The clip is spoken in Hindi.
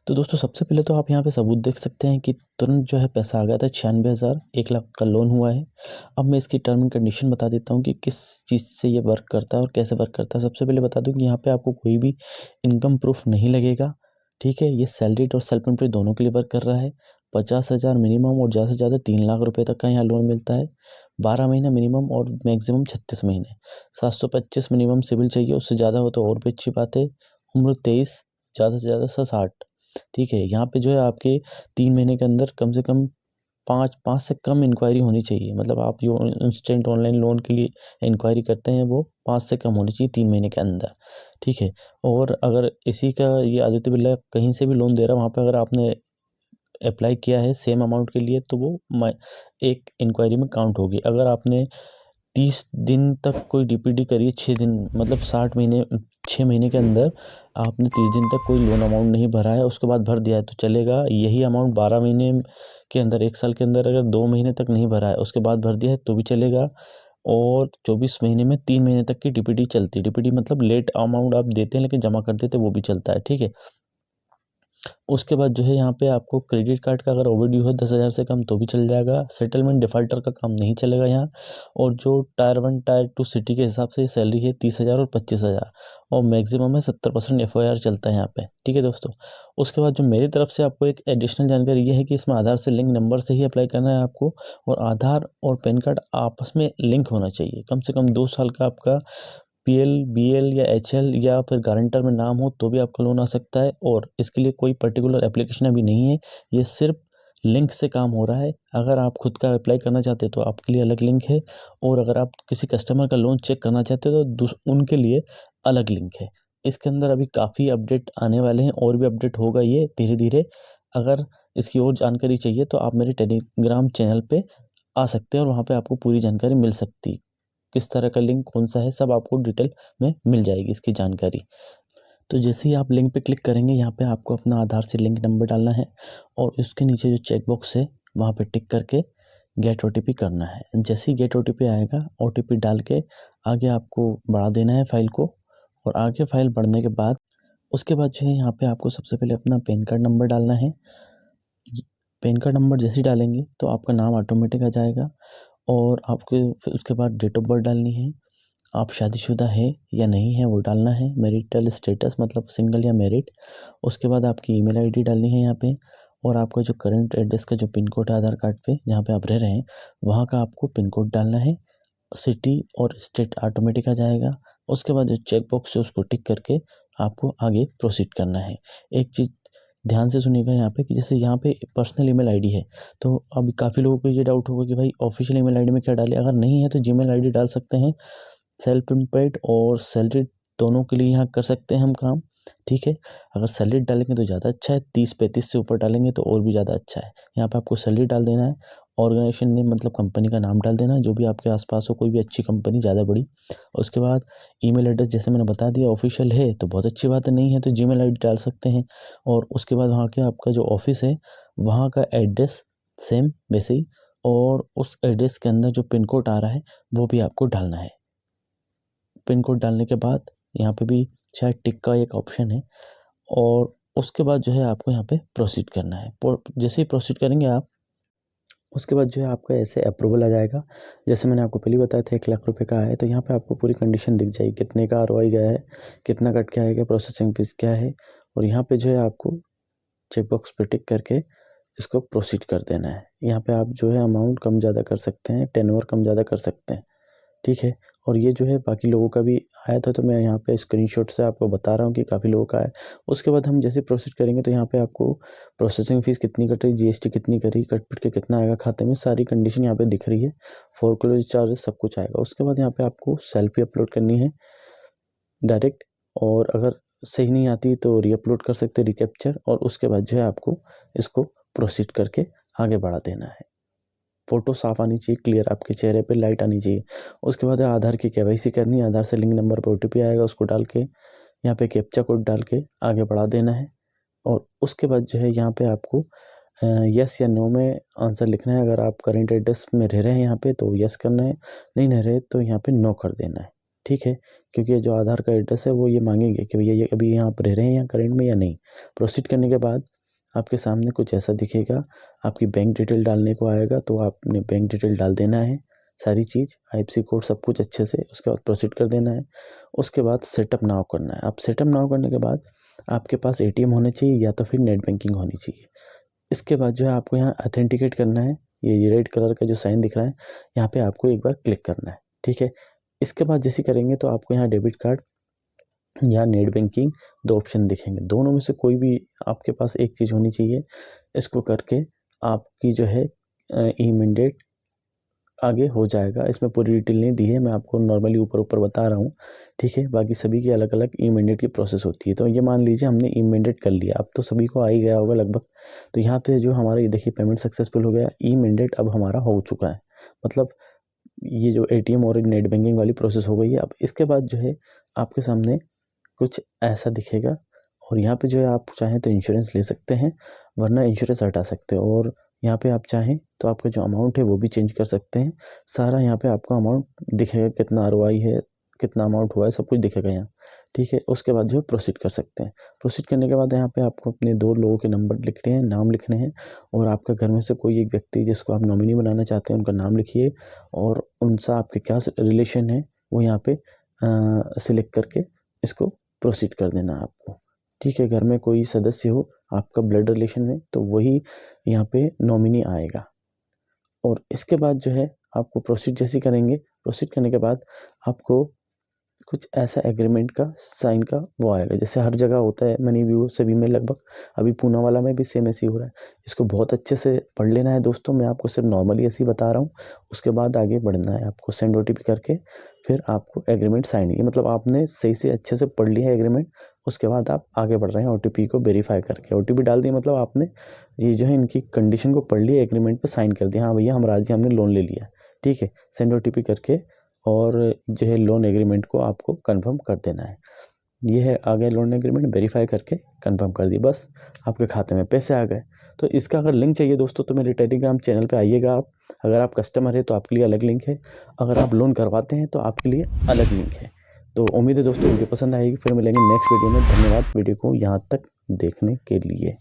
तो दोस्तों सबसे पहले तो आप यहाँ पे सबूत देख सकते हैं कि तुरंत जो है पैसा आ गया था 96,000, 1 लाख का लोन हुआ है। अब मैं इसकी टर्म एंड कंडीशन बता देता हूँ कि किस चीज़ से ये वर्क करता है और कैसे वर्क करता है। सबसे पहले बता दूँ कि यहाँ पे आपको कोई भी इनकम प्रूफ नहीं लगेगा, ठीक है। ये सैलरीड और सेल्फ एम्प्लॉयड दोनों के लिए वर्क कर रहा है। 50,000 मिनिमम और ज़्यादा से ज़्यादा 3 लाख रुपये तक का यहाँ लोन मिलता है। 12 महीना मिनिमम और मैक्सिमम 36 महीने। 725 मिनिमम सिबिल चाहिए, उससे ज़्यादा हो तो और भी अच्छी बात है। उम्र 23, ज़्यादा से ज़्यादा 60, ठीक है। यहाँ पे जो है आपके 3 महीने के अंदर कम से कम 5 से कम इंक्वायरी होनी चाहिए। मतलब आप जो इंस्टेंट ऑनलाइन लोन के लिए इंक्वायरी करते हैं वो 5 से कम होनी चाहिए 3 महीने के अंदर, ठीक है। और अगर इसी का ये आदित्य बिरला कहीं से भी लोन दे रहा है, वहाँ पे अगर आपने अप्लाई किया है सेम अमाउंट के लिए, तो वो एक इंक्वायरी में काउंट होगी। अगर आपने 30 दिन तक कोई डीपीडी करी है, 6 दिन मतलब 6 महीने के अंदर आपने 30 दिन तक कोई लोन अमाउंट नहीं भरा है, उसके बाद भर दिया है तो चलेगा। यही अमाउंट 12 महीने के अंदर, 1 साल के अंदर अगर 2 महीने तक नहीं भरा है उसके बाद भर दिया है तो भी चलेगा। और 24 महीने में 3 महीने तक की डीपीडी चलती है। डीपीडी मतलब लेट अमाउंट आप देते हैं लेकिन जमा कर देते हैं, वो भी चलता है, ठीक है। उसके बाद जो है यहाँ पे आपको क्रेडिट कार्ड का अगर ओवरड्यू है 10,000 से कम तो भी चल जाएगा। सेटलमेंट डिफ़ॉल्टर का काम नहीं चलेगा यहाँ। और जो टायर 1 टायर 2 सिटी के हिसाब से सैलरी है 30,000 और 25,000 और मैक्सिमम है 70% एफओआर चलता है यहाँ पे, ठीक है दोस्तों। उसके बाद जो मेरी तरफ से आपको एक एडिशनल जानकारी ये है कि इसमें आधार से लिंक नंबर से ही अप्लाई करना है आपको। और आधार और पैन कार्ड आपस में लिंक होना चाहिए। कम से कम 2 साल का आपका पीएल, बीएल या एचएल या फिर गारंटर में नाम हो तो भी आपका लोन आ सकता है। और इसके लिए कोई पर्टिकुलर एप्लीकेशन अभी नहीं है, ये सिर्फ लिंक से काम हो रहा है। अगर आप खुद का अप्लाई करना चाहते हैं तो आपके लिए अलग लिंक है, और अगर आप किसी कस्टमर का लोन चेक करना चाहते हो तो उनके लिए अलग लिंक है। इसके अंदर अभी काफ़ी अपडेट आने वाले हैं और भी अपडेट होगा ये धीरे धीरे। अगर इसकी और जानकारी चाहिए तो आप मेरे टेलीग्राम चैनल पे आ सकते हैं और वहाँ पे आपको पूरी जानकारी मिल सकती है। किस तरह का लिंक कौन सा है सब आपको डिटेल में मिल जाएगी इसकी जानकारी। तो जैसे ही आप लिंक पे क्लिक करेंगे यहाँ पे आपको अपना आधार से लिंक नंबर डालना है और उसके नीचे जो चेक बॉक्स है वहाँ पे टिक करके गेट ओटीपी करना है। जैसे ही गेट ओटीपी आएगा ओटीपी डाल के आगे आपको बढ़ा देना है फाइल को। और आगे फाइल बढ़ने के बाद उसके बाद जो है यहाँ पे आपको सबसे पहले अपना पैन कार्ड नंबर डालना है। पैन कार्ड नंबर जैसे ही डालेंगे तो आपका नाम ऑटोमेटिक आ जाएगा। और आपके फिर उसके बाद डेट ऑफ बर्थ डालनी है। आप शादीशुदा है या नहीं है वो डालना है। मैरिटल स्टेटस मतलब सिंगल या मैरिड। उसके बाद आपकी ईमेल आईडी डालनी है यहाँ पे। और आपका जो करंट एड्रेस का जो पिन कोड है आधार कार्ड पे जहाँ पे आप रह रहे हैं वहाँ का आपको पिन कोड डालना है। सिटी और स्टेट ऑटोमेटिक आ जाएगा। उसके बाद जो चेक बॉक्स है उसको टिक करके आपको आगे प्रोसीड करना है। एक चीज़ ध्यान से सुनिएगा यहाँ पे कि जैसे यहाँ पे पर्सनल ईमेल आईडी है तो अभी काफ़ी लोगों को ये डाउट होगा कि भाई ऑफिशियल ईमेल आईडी में क्या डालें। अगर नहीं है तो जीमेल आईडी डाल सकते हैं। सेल्फ एम्प्लॉयड और सैलरी दोनों के लिए यहाँ कर सकते हैं हम काम, ठीक है। अगर सैलरी डालेंगे तो ज़्यादा अच्छा है, 30-35 से ऊपर डालेंगे तो और भी ज़्यादा अच्छा है। यहाँ पे आपको सैलरी डाल देना है। ऑर्गेनाइजेशन नेम मतलब कंपनी का नाम डाल देना है जो भी आपके आसपास हो, कोई भी अच्छी कंपनी ज़्यादा बड़ी। उसके बाद ईमेल एड्रेस जैसे मैंने बता दिया ऑफिशियल है तो बहुत अच्छी बात है, नहीं है तो जीमेल आईडी डाल सकते हैं। और उसके बाद वहाँ के आपका जो ऑफिस है वहाँ का एड्रेस सेम वैसे ही। और उस एड्रेस के अंदर जो पिन कोड आ रहा है वो भी आपको डालना है। पिन कोड डालने के बाद यहाँ पे भी शायद टिक का एक ऑप्शन है। और उसके बाद जो है आपको यहाँ पे प्रोसीड करना है। जैसे ही प्रोसीड करेंगे आप उसके बाद जो है आपका ऐसे अप्रूवल आ जाएगा। जैसे मैंने आपको पहले बताया था 1 लाख रुपए का है तो यहाँ पे आपको पूरी कंडीशन दिख जाएगी, कितने का आरओआई गया है, कितना कट के आएगा, प्रोसेसिंग फीस क्या है। और यहाँ पे जो है आपको चेक बॉक्स पे टिक करके इसको प्रोसीड कर देना है। यहाँ पे आप जो है अमाउंट कम ज़्यादा कर सकते हैं, टेनओवर कम ज़्यादा कर सकते हैं, ठीक है। और ये जो है बाकी लोगों का भी आया था तो मैं यहाँ पे स्क्रीनशॉट से आपको बता रहा हूँ कि काफ़ी लोगों का है। उसके बाद हम जैसे प्रोसीड करेंगे तो यहाँ पे आपको प्रोसेसिंग फ़ीस कितनी कटी, जीएसटी कितनी करी, कट-पिट के कितना आएगा खाते में, सारी कंडीशन यहाँ पे दिख रही है। फोरक्लोज चार्जेस सब कुछ आएगा। उसके बाद यहाँ पे आपको सेल्फी अपलोड करनी है डायरेक्ट। और अगर सही नहीं आती तो रीअपलोड कर सकते हैं रिकैप्चर। और उसके बाद जो है आपको इसको प्रोसीड करके आगे बढ़ा देना है। फ़ोटो साफ़ आनी चाहिए, क्लियर आपके चेहरे पे लाइट आनी चाहिए। उसके बाद आधार की केवाईसी करनी है। आधार से लिंक नंबर पे ओटीपी आएगा, उसको डाल के यहाँ पे कैप्चा कोड डाल के आगे बढ़ा देना है। और उसके बाद जो है यहाँ पे आपको येस या नो में आंसर लिखना है। अगर आप करंट एड्रेस में रह रहे हैं यहाँ पे तो येस करना है, नहीं रह रहे तो यहाँ पे नो कर देना है। ठीक है, क्योंकि जो आधार का एड्रेस है वो ये मांगेंगे कि भैया ये अभी यहाँ पर रह रहे हैं यहाँ करंट में या नहीं। प्रोसीड करने के बाद आपके सामने कुछ ऐसा दिखेगा, आपकी बैंक डिटेल डालने को आएगा, तो आपने बैंक डिटेल डाल देना है सारी चीज़, IFSC कोड सब कुछ अच्छे से, उसके बाद प्रोसीड कर देना है। उसके बाद सेटअप नाउ करना है। आप सेटअप नाउ करने के बाद आपके पास ATM होने चाहिए या तो फिर नेट बैंकिंग होनी चाहिए। इसके बाद जो है आपको यहाँ ऑथेंटिकेट करना है, ये रेड कलर का जो साइन दिख रहा है यहाँ पे आपको एक बार क्लिक करना है, ठीक है। इसके बाद जैसे करेंगे तो आपको यहाँ डेबिट कार्ड या नेट बैंकिंग 2 ऑप्शन दिखेंगे, दोनों में से कोई भी आपके पास एक चीज़ होनी चाहिए। इसको करके आपकी जो है इमीडिएट आगे हो जाएगा। इसमें पूरी डिटेल नहीं दी है, मैं आपको नॉर्मली ऊपर ऊपर बता रहा हूँ, ठीक है। बाकी सभी की अलग अलग इमीडिएट की प्रोसेस होती है। तो ये मान लीजिए हमने इमीडिएट कर लिया, अब तो सभी को आ ही गया होगा लगभग। तो यहाँ पे जो हमारा ये देखिए पेमेंट सक्सेसफुल हो गया, इमीडिएट अब हमारा हो चुका है, मतलब ये जो ATM और नेट बैंकिंग वाली प्रोसेस हो गई है। अब इसके बाद जो है आपके सामने कुछ ऐसा दिखेगा, और यहाँ पे जो है आप चाहें तो इंश्योरेंस ले सकते हैं, वरना इंश्योरेंस हटा सकते हो। और यहाँ पे आप चाहें तो आपका जो अमाउंट है वो भी चेंज कर सकते हैं। सारा यहाँ पे आपको अमाउंट दिखेगा, कितना ROI है, कितना अमाउंट हुआ है, सब कुछ दिखेगा यहाँ, ठीक है। उसके बाद जो है प्रोसीड कर सकते हैं। प्रोसीड करने के बाद यहाँ पे आपको अपने 2 लोगों के नंबर लिखने हैं, नाम लिखने हैं, और आपका घर में से कोई एक व्यक्ति जिसको आप नॉमिनी बनाना चाहते हैं उनका नाम लिखिए, और उनसे आपके क्या रिलेशन है वो यहाँ पे सिलेक्ट करके इसको प्रोसीड कर देना है आपको, ठीक है। घर में कोई सदस्य हो आपका ब्लड रिलेशन में तो वही यहाँ पे नॉमिनी आएगा। और इसके बाद जो है आपको प्रोसीड जैसे करेंगे, प्रोसीड करने के बाद आपको कुछ ऐसा एग्रीमेंट का साइन का वो आएगा, जैसे हर जगह होता है मनी व्यू सभी में लगभग, अभी पूना वाला में भी सेम ऐसे ही हो रहा है। इसको बहुत अच्छे से पढ़ लेना है दोस्तों, मैं आपको सिर्फ नॉर्मली ऐसे ही बता रहा हूँ। उसके बाद आगे बढ़ना है आपको, सेंड OTP करके फिर आपको एग्रीमेंट साइन, ये मतलब आपने सही से अच्छे से पढ़ लिया है एग्रीमेंट। उसके बाद आप आगे बढ़ रहे हैं OTP को वेरीफाई करके, OTP डाल दिया मतलब आपने ये जो है इनकी कंडीशन को पढ़ लिया, एग्रीमेंट पर साइन कर दिया, हाँ भैया हम राजी, हमने लोन ले लिया, ठीक है। सेंड OTP करके और जो है लोन एग्रीमेंट को आपको कंफर्म कर देना है। ये है आ गया लोन एग्रीमेंट, वेरीफाई करके कंफर्म कर दिया, बस आपके खाते में पैसे आ गए। तो इसका अगर लिंक चाहिए दोस्तों तो मेरे टेलीग्राम चैनल पे आइएगा आप। अगर आप कस्टमर है तो आपके लिए अलग लिंक है, अगर आप लोन करवाते हैं तो आपके लिए अलग लिंक है। तो उम्मीद है दोस्तों वीडियो पसंद आएगी, फिर मिलेंगे नेक्स्ट वीडियो में। धन्यवाद वीडियो को यहाँ तक देखने के लिए।